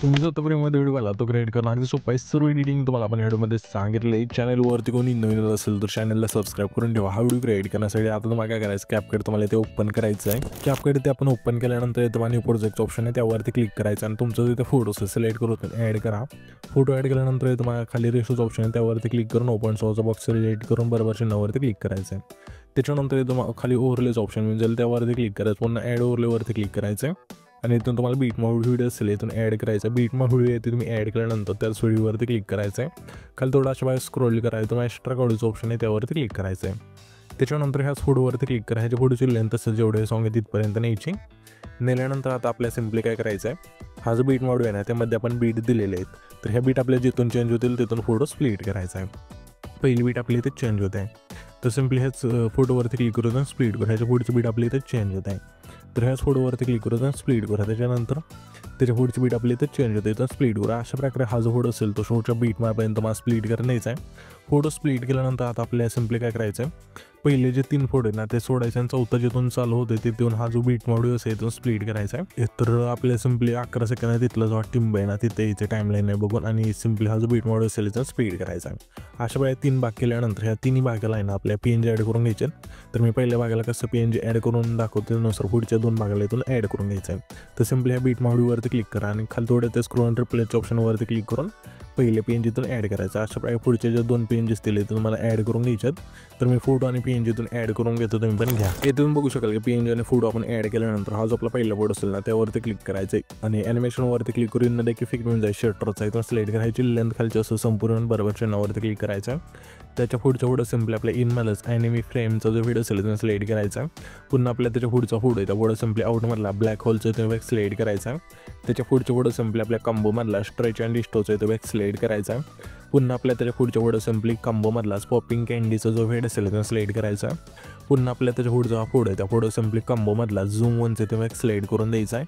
तुम्ही जो आतापर्यंत व्हिडिओ पाहिला तो क्रिएट करणं अगदी सोपं आहे. सर्व एडिटिंग तुम्हाला आपण व्हिडिओमध्ये सांगितलं आहे. चॅनलवरती कोणी नवीन असेल तर चॅनलला सबस्क्राईब करून ठेवा. हा व्हिडिओ क्रिएट करण्यासाठी आता तुम्हाला काय करायचं, कॅपकट तुम्हाला ते ओपन करायचं आहे. कॅपकट ते आपण ओपन केल्यानंतर तुम्हाला प्रोजेक्ट ऑप्शन आहे त्यावरती क्लिक करायचं आणि तुमचं तिथे फोटोस सिलेक्ट करून ॲड करा. फोटो ॲड केल्यानंतर तुम्हाला खाली रेशोज ऑप्शन आहे त्यावरती क्लिक करून ओपन सोर्सचा बॉक्स सिलेक्ट करून बरोबर चिन्हावरती क्लिक करायचं आहे. त्याच्यानंतर तुम्हाला खाली ओव्हरलेज ऑप्शन मिळेल त्यावरती क्लिक करायचं. पुन्हा ॲड ओव्हरलेवरती क्लिक करायचं आहे आणि इथून तुम्हाला बीटमार्क व्हिडिओ असेल इथून ॲड करायचं आहे. बीटमार्क व्हिडिओ येते तुम्ही ॲड केल्यानंतर त्याच व्हिडिओवरती क्लिक करायचं आहे. खाली थोडा अशा बाहेर स्क्रोल करायचं, तुम्हाला एक्स्ट्रा काढूचं ऑप्शन आहे त्यावरती क्लिक करायचं आहे. त्याच्यानंतर ह्याच फोटोवरती क्लिक करायचे. फोटोची लेंथ असेल जेवढे सॉंग आहे तिथपर्यंत न्यायची. नेल्यानंतर आता आपल्या सिम्पली काय करायचं आहे, हा जो बीट मॉड्यूल आहे ना त्यामध्ये आपण बीट दिलेले आहेत. तर ह्या बीट आपल्या जिथून चेंज होतील तिथून फोटो स्प्लिट करायचा आहे. पहिली बीट आपली इथे चेंज होत आहे तर सिम्पली ह्याच फोटोवरती क्लिक करून स्प्लिट करा. ह्याच्या पुढची बीट आपली इथे चेंज होत आहे तर ह्याच फोटोवरती क्लिक करून स्प्लिट करा. त्याच्यानंतर त्याच्या पुढची बीट आपली इथे चेंज होते तर स्प्लिट करा. अशा प्रकारे हा जो फोटो असेल तो शोच्या बीटमार्पर्यंत मला स्प्लिट करायचा आहे. फोटो स्प्लिट केल्यानंतर आता आपल्याला सिम्पली काय करायचं आहे, पहिले जे 3 फोटो आहेत ना ते सोडायचे आणि चौथा जिथून चालू होते तिथून हा जो बीट मॉड्यूल असेल तो स्प्लिट करायचा आहे. तर आपल्याला सिम्पली 11 सेकंद आहे तिथला जो टिंब आहे ना तिथे याचे टाईमलाईन आहे बघून आणि सिम्पली हा जो बीट मॉड्यूल असेल तो स्प्लिट करायचा आहे. अशा वेळेला 3 भाग केल्यानंतर ह्या तिन्ही भागाला आहे ना आपल्या PNG ॲड करून घ्यायचे. तर मी पहिल्या भागाला कसं PNG ॲड करून दाखवतो त्यानुसार पुढच्या 2 भागाला इथून ॲड करून घ्यायचं आहे. तर सिम्पली ह्या बीट मॉड्यूलवरती क्लिक करा आणि खाली थोडं ते स्क्रोल रिप्लेसच्या ऑप्शनवरती क्लिक करून पहिले PNGतून ॲड करायचं. अशा प्रकारे पुढचे जे 2 PNG असतील इथून मला ॲड करून घ्यायच्यात. तर मी फोटो आणि PNGतून ॲड करून घेतो, तुम्ही पण घ्या. इथून बघू शकाल की PNG आणि फोटो आपण ॲड केल्यानंतर हा जो आपला पहिला फोटो असेल ना त्यावरती क्लिक करायचं आहे आणि ॲनिमेशनवरती क्लिक करून मध्ये इफेक्ट मिळून जाईल शटरचा इथून सिलेक्ट करायची. लेंथ खालची असं संपूर्ण बरोबर चिन्हावरती क्लिक करायचं. त्याच्या पुढच्या फोटो सिम्पली आपल्या इनमधलाच ॲनिमी फ्रेमचा जो व्हिडिओ असेल तो सिलेक्ट करायचा. पुन्हा आपल्या त्याच्या पुढचा फोटो आहे त्या फोटो सिम्पली आउटमधला ब्लॅक होलचा तो सिलेक्ट करायचा. त्याच्या पुढच्या फोटो सिम्पली आपल्या कंबोमधला स्ट्रेच अँड डिस्टोचा तो सिलेक्ट करायचा. पुन्हा आपल्या त्याच्या पुढच्या फोटो सिम्पली कंबोमधलाच पॉपिंग कँडीचा जो व्हिडिओ असेल तो सिलेक्ट करायचा. पुन्हा आपल्या त्याच्या पुढचा फोटो आहे त्या फोटो सिम्पली कंबोमधला झूम 1चा तो सिलेक्ट करून द्यायचा आहे.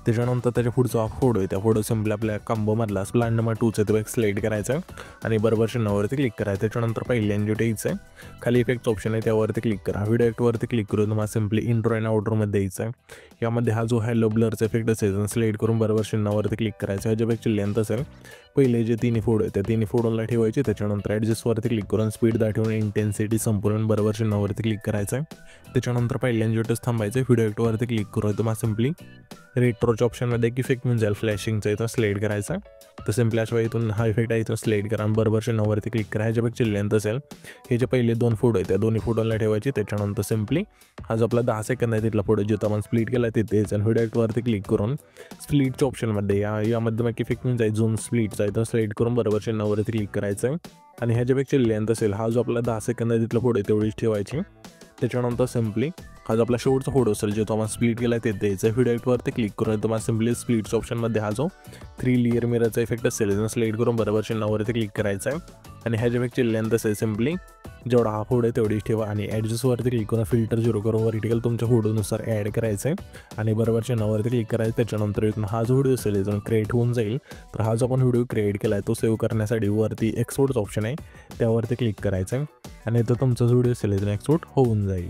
त्याच्यानंतर त्याच्या पुढचा फोटो आहे त्या फोटो सिम्पली आपल्या कंबोमधला प्लॅन नंबर 2चा तो सिलेक्ट करायचा आणि बरोबर चिन्हावरती क्लिक करायचं. त्याच्यानंतर पहिल्या एन्जॉय यायचं आहे. खाली इफेक्ट ऑप्शन आहे त्यावरती क्लिक करा. व्हिडिओ इफेक्टवरती क्लिक करून तुम्हाला सिम्पली इंट्रो आणि आउटरोमध्ये द्यायचा आहे. यामध्ये हा जो हॅलो ब्लरचा इफेक्ट असेल सिलेक्ट करून बरोबर चिन्हावरती क्लिक करायचं. ह्याच्यापेक्षा लेंथ असेल पहिले जे 3 फोटो आहेत त्या 3 फोटोला ठेवायचे. त्याच्यानंतर ॲडजस्टवरती क्लिक करून स्पीड दाखवून इंटेन्सिटी संपूर्ण बरोबर चिन्हावरती क्लिक करायचं आहे. त्याच्यानंतर पहिल्या एन्जॉयच थांबायचं. व्हिडिओ इफेक्टवरती क्लिक करून तुम्हाला सिम्पली रेट्रोच्या ऑप्शनमध्ये एक इफेक्ट मिळून जाईल फ्लॅशिंगचा इथं सिलेक्ट करायचा. तर सिम्पली अशा इथून हा इफेक्ट आहे इथून सिलेक्ट करा आणि बरोबर चिन्हावरती क्लिक करा. ह्याच्यापेक्षा लेंथ असेल हे जे पहिले 2 फोटो आहेत त्या दोन्ही फोटोला ठेवायचे. त्याच्यानंतर सिम्पली हा जो आपला 10 सेकंद आहे तिथला फोटो जिथं आपण स्प्लिट केला तिथेच आणि व्हिडिओ इफेक्टवरती क्लिक करून स्प्लिटच्या ऑप्शनमध्ये यामध्ये मग इफेक्ट मिळून जाईल झूम स्प्लिटचा इथं सिलेक्ट करून बरोबर चिन्हावरती क्लिक करायचं आहे. आणि ह्याच्यापेक्षा लेंथ असेल हा जो आपला 10 सेकंद आहे तिथला फोटो आहे तेवढीच ठेवायची. त्याच्यानंतर सिम्पली हा जो आपला शेवटचा फोटो असेल जो तुम्हाला स्प्लिट केला ते द्यायचा. व्हिडिओ इफेक्टवरती क्लिक करून तुम्हाला सिम्पली स्प्लिटच्या ऑप्शनमध्ये हा जो 3 लेअर मिररचा इफेक्ट असेल तो सिलेक्ट करून बरोबर चिन्हावरती क्लिक करायचा आहे. आणि ह्याच्यापेक्षा लेंथ असेल सिम्पली जेवढा हा फोटो आहे तेवढीच ठेवा आणि ॲडजस्टवरती क्लिक करून फिल्टर 0 करून वर्टिकल तुमच्या फोटोनुसार ॲड करायचं आहे आणि बरोबर चिन्हावरती क्लिक करायचं. त्याच्यानंतर इथून हा जो व्हिडिओ असेल इथून क्रिएट होऊन जाईल. तर हा जो आपण व्हिडिओ क्रिएट केला आहे तो सेव्ह करण्यासाठी वरती एक्सपोर्टचा ऑप्शन आहे त्यावरती क्लिक करायचं आहे आणि इथं तुमचा जो व्हिडिओ असेल इथून एक्सपोर्ट होऊन जाईल.